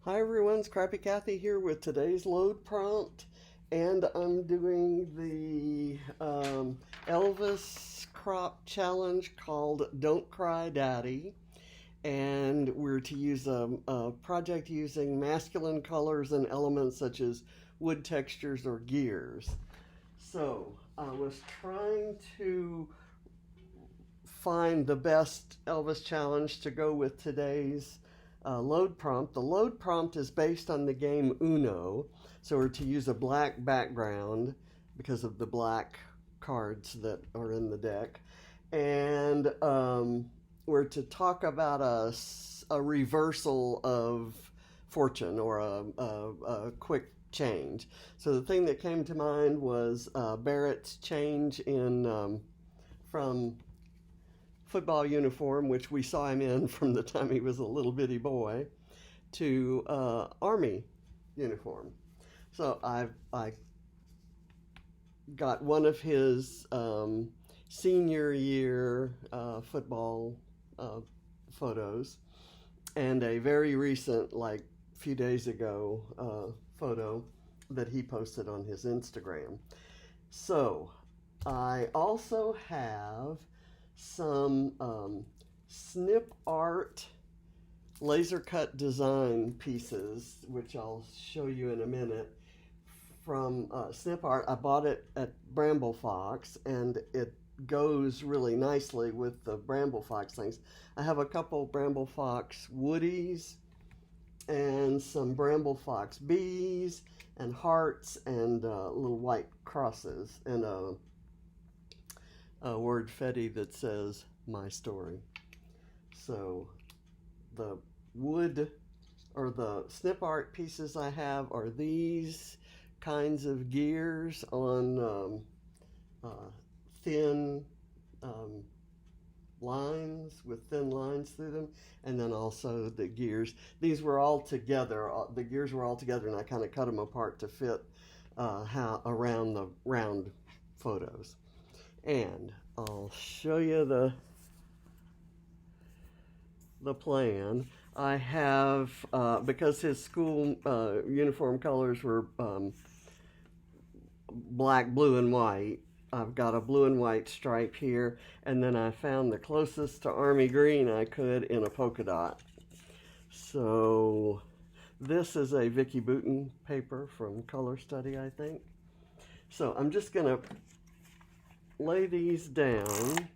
Hi everyone, it's Crappy Kathy here with today's load prompt, and I'm doing the Elvis crop challenge called Don't Cry Daddy, and we're to use a project using masculine colors and elements such as wood textures or gears. So I was trying to find the best Elvis challenge to go with today's load prompt. The load prompt is based on the game Uno, so we're to use a black background because of the black cards that are in the deck, and we're to talk about a reversal of fortune or a quick change. So the thing that came to mind was Barrett's change in from football uniform, which we saw him in from the time he was a little bitty boy, to Army uniform. So I got one of his senior year football photos and a very recent, like few days ago, photo that he posted on his Instagram. So I also have some snip art laser cut design pieces, which I'll show you in a minute, from snip art. I bought it at Bramble Fox, and it goes really nicely with the Bramble Fox things. I have a couple Bramble Fox woodies and some Bramble Fox bees and hearts and little white crosses and a word fetty that says my story. So the wood or the snip art pieces I have are these kinds of gears on thin lines with thin lines through them, and then also the gears. These were all together. The gears were all together, and I kind of cut them apart to fit around the round photos. And I'll show you the plan. I have, because his school uniform colors were black, blue, and white, I've got a blue and white stripe here, and then I found the closest to army green I could in a polka dot. So this is a Vicky Boutin paper from Color Study, I think. So I'm just going to lay these down,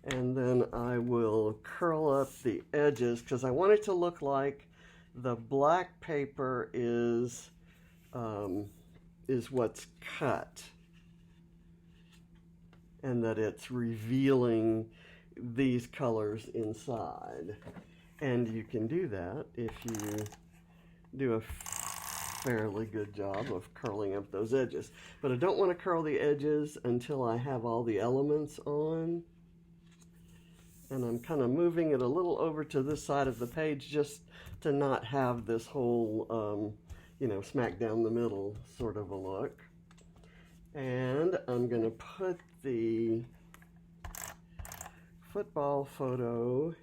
and then I will curl up the edges because I want it to look like the black paper is what's cut, and that it's revealing these colors inside. And you can do that if you do a fairly good job of curling up those edges. But I don't want to curl the edges until I have all the elements on. And I'm kind of moving it a little over to this side of the page just to not have this whole, smack down the middle sort of a look. And I'm going to put the football photo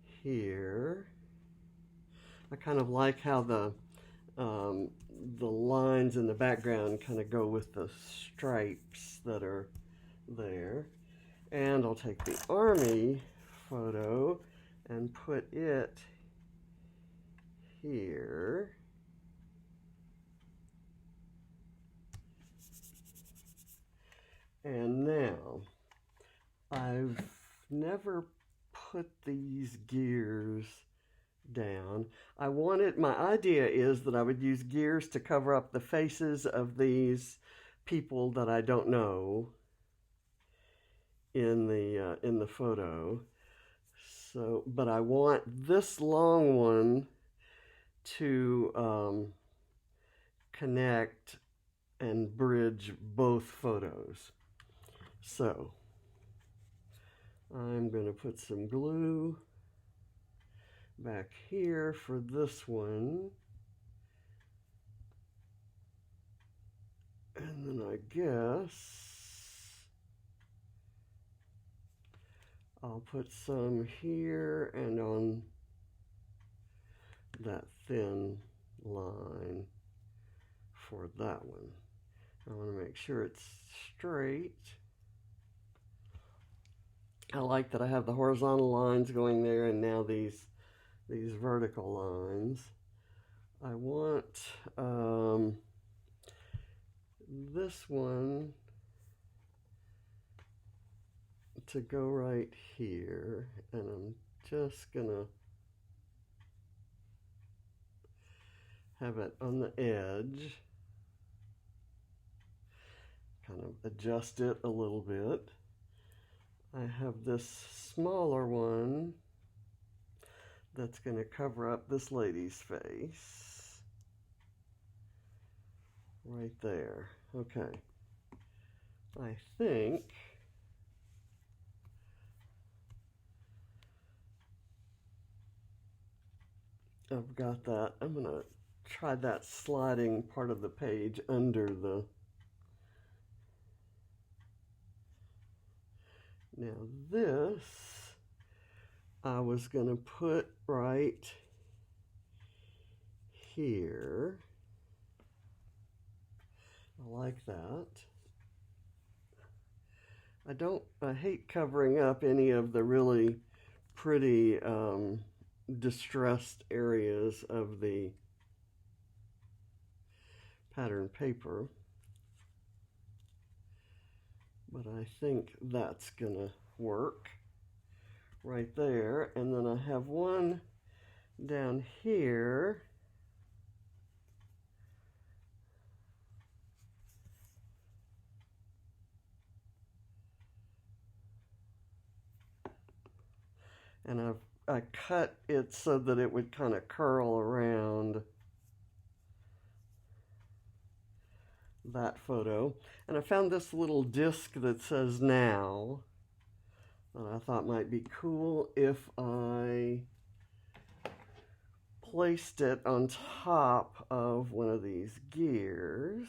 here. I kind of like how the lines in the background kind of go with the stripes that are there. And I'll take the army photo and put it here. And now, I've never put these gears down. My idea is that I would use gears to cover up the faces of these people that I don't know in the photo. So, but I want this long one to connect and bridge both photos. So I'm going to put some glue back here for this one. And then I guess I'll put some here and on that thin line for that one. I want to make sure it's straight. I like that I have the horizontal lines going there and now these vertical lines. I want this one to go right here, and I'm just gonna have it on the edge, kind of adjust it a little bit. I have this smaller one that's going to cover up this lady's face right there. Okay, I think I've got that. I'm going to try that sliding part of the page under the... Now this I was going to put right here. I like that. I hate covering up any of the really pretty distressed areas of the pattern paper. But I think that's gonna work right there. And then I have one down here. And I cut it so that it would kind of curl around that photo. And I found this little disc that says now that I thought might be cool if I placed it on top of one of these gears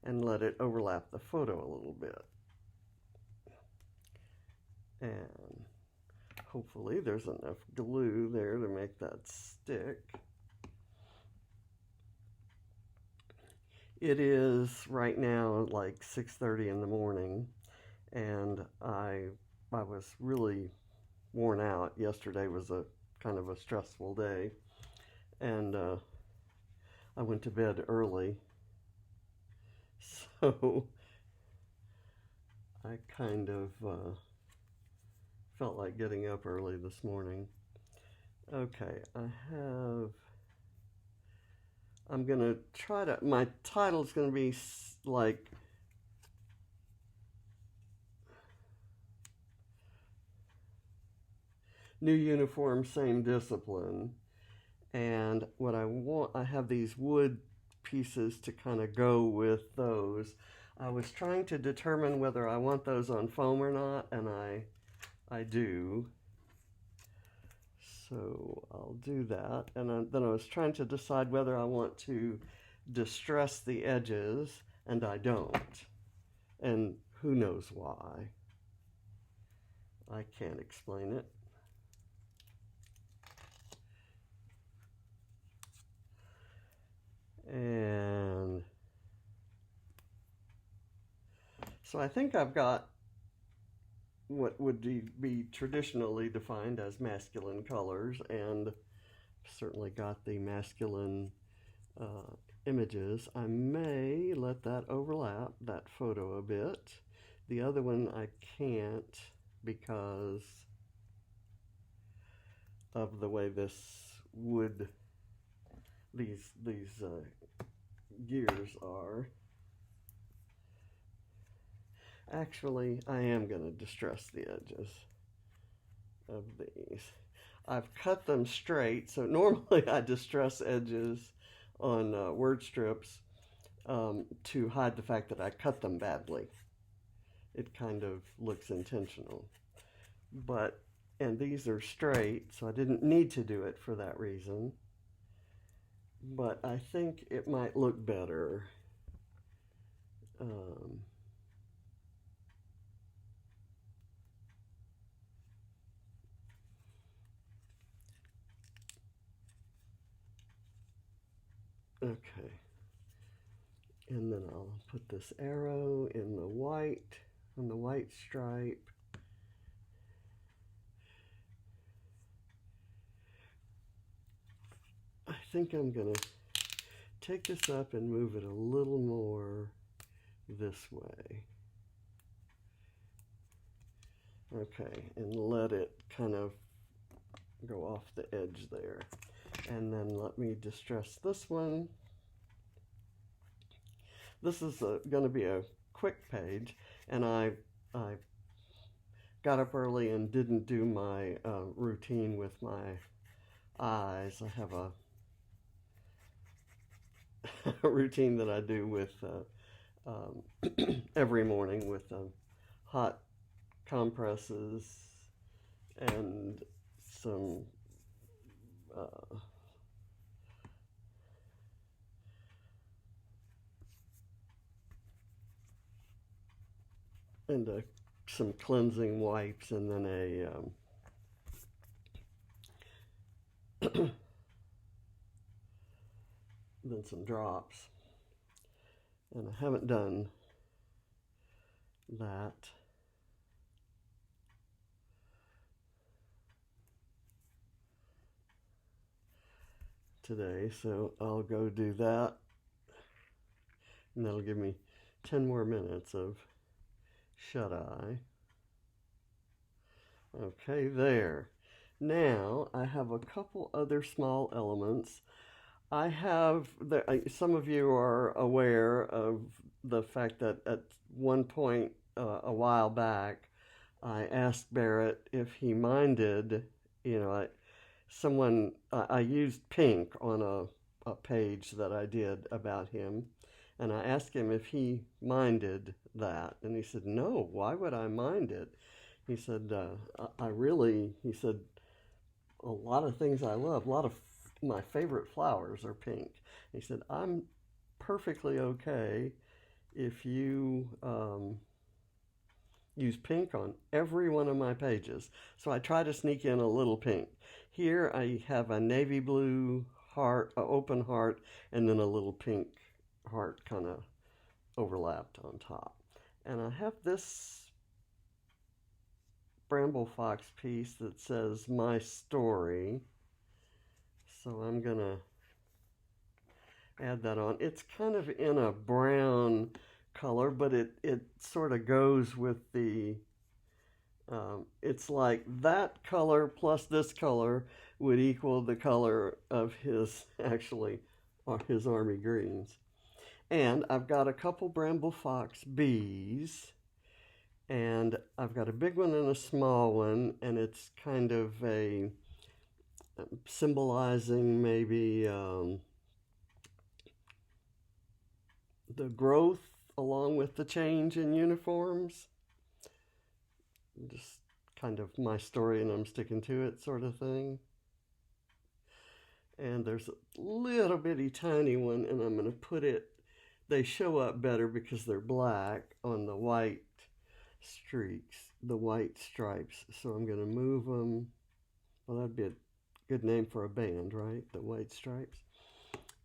and let it overlap the photo a little bit. And hopefully there's enough glue there to make that stick. It is right now like 6:30 in the morning, and I was really worn out. Yesterday was a kind of a stressful day, and I went to bed early, so I kind of felt like getting up early this morning. Okay, I'm gonna try to, my title's gonna be like New Uniform, Same Discipline. And what I want, I have these wood pieces to kind of go with those. I was trying to determine whether I want those on foam or not, and I do. So I'll do that. And then I was trying to decide whether I want to distress the edges, and I don't. And who knows why. I can't explain it. And so I think I've got what would be traditionally defined as masculine colors, and certainly got the masculine images. I may let that overlap that photo a bit. The other one I can't because of the way this wood, these gears are. Actually, I am going to distress the edges of these. I've cut them straight, so normally I distress edges on word strips to hide the fact that I cut them badly. It kind of looks intentional. And these are straight, so I didn't need to do it for that reason. But I think it might look better. Okay. And then I'll put this arrow in the white, on the white stripe. I think I'm going to take this up and move it a little more this way. Okay, and let it kind of go off the edge there. And then let me distress this one. This is going to be a quick page, and I got up early and didn't do my routine with my eyes. I have a routine that I do with every morning with hot compresses and some some cleansing wipes, and then then some drops. And I haven't done that. Today, so I'll go do that, and that'll give me 10 more minutes of shut-eye. Okay, there. Now I have a couple other small elements. I have, some of you are aware of the fact that at one point a while back, I asked Barrett if he minded, I used pink on a page that I did about him, and I asked him if he minded that, and he said, no, why would I mind it? He said, he said, a lot of things I love, a lot of my favorite flowers are pink. He said, I'm perfectly okay if you use pink on every one of my pages. So I try to sneak in a little pink. Here I have a navy blue heart, an open heart, and then a little pink heart kind of overlapped on top. And I have this bramble fox piece that says my story. So I'm gonna add that on. It's kind of in a brown color, but it sort of goes with the, it's like that color plus this color would equal the color of his, actually, his army greens. And I've got a couple bramble fox bees, and I've got a big one and a small one, and it's kind of a symbolizing maybe the growth along with the change in uniforms. Just kind of my story and I'm sticking to it sort of thing. And there's a little bitty tiny one, and I'm going to put it, they show up better because they're black on the white streaks, the white stripes. So I'm going to move them. Well, that'd be a good name for a band, right? The White Stripes.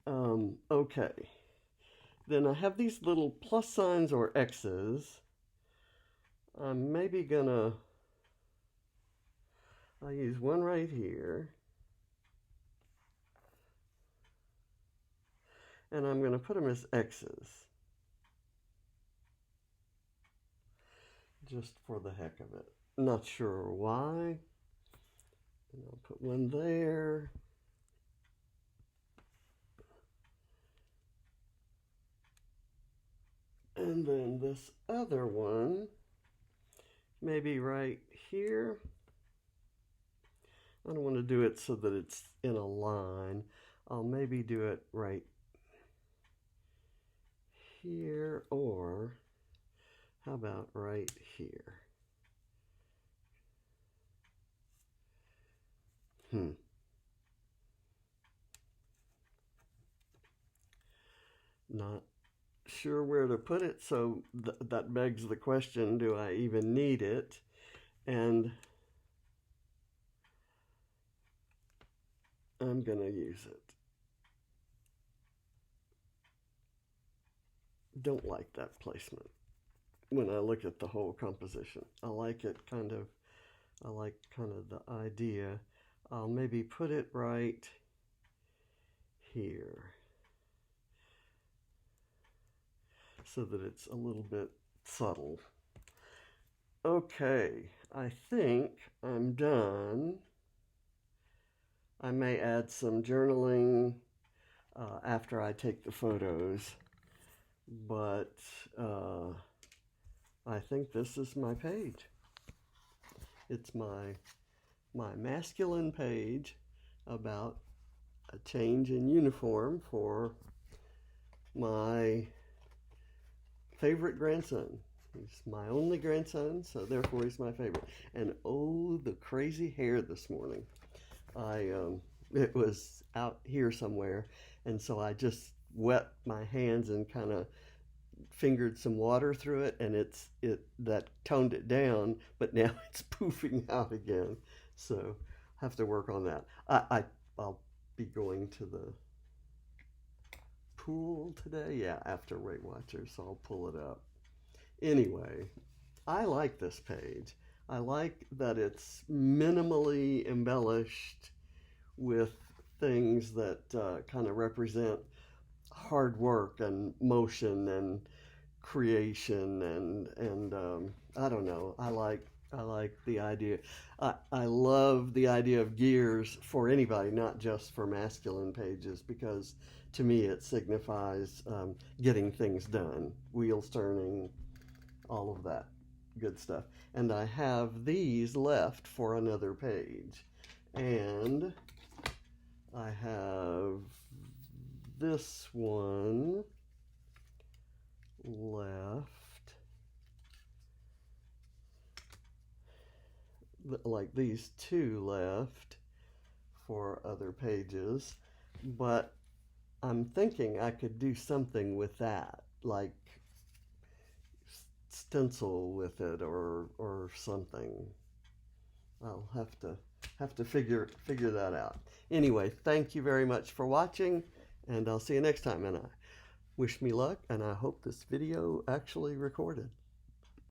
Okay. Then I have these little plus signs or X's. I'm maybe gonna, I'll use one right here. And I'm gonna put them as X's. Just for the heck of it. Not sure why. And I'll put one there. And then this other one, maybe right here. I don't want to do it so that it's in a line. I'll maybe do it right here, or how about right here? Not sure where to put it, so that begs the question, do I even need it? And I'm gonna use it. don't like that placement when I look at the whole composition. I like kind of the idea. I'll maybe put it right here so that it's a little bit subtle. Okay, I think I'm done. I may add some journaling after I take the photos, but I think this is my page. It's my masculine page about a change in uniform for my favorite grandson. He's my only grandson, so therefore he's my favorite. And oh, the crazy hair this morning. It was out here somewhere, and so I just wet my hands and kind of fingered some water through it, and that toned it down, but now it's poofing out again. So I have to work on that. I'll be going to the pool today. Yeah, after Weight Watchers, so I'll pull it up. Anyway, I like this page. I like that it's minimally embellished with things that kind of represent hard work and motion and creation and I don't know. I like the idea. I love the idea of gears for anybody, not just for masculine pages, because to me it signifies getting things done, wheels turning, all of that good stuff. And I have these left for another page, and I have this one left, like these two left for other pages, but I'm thinking I could do something with that, like stencil with it or something. I'll have to figure that out. Anyway, thank you very much for watching, and I'll see you next time. And I wish me luck, and I hope this video actually recorded.